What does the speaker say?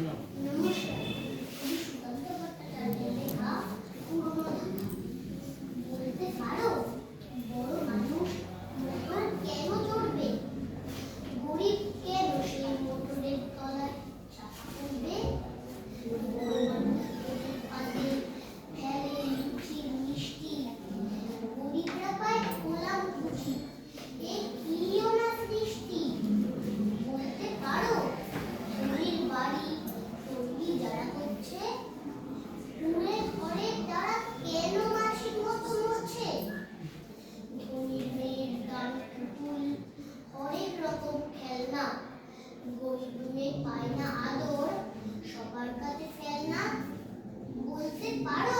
নমস্কার, আমি সুকান্ত ভট্টাচার্যের লেখা পুরনো ধাঁধা। বলতে পারো বড় মানুষ মোটর কেন চড়বে? গরিব কেন সেই মোটরের তলায় চাপা পড়বে? বড় মানুষ ওদের পাতে ফেলে লুচি মিষ্টি, গরিবরা পায় গোলাম খুশি। এ কিও না সৃষ্টি। বলতে পারো ধনীর বাড়ি তৈরি যারা করছে, কুঁড়ে ঘরে তারা কেন মাসির মতো মরছে? ধনীর মেয়ের গান পুতুল, হরেক রকম খেলনা, গরিব মেয়ে পায় না আদর, সবার কাছে ফেলনা। বলতে পারো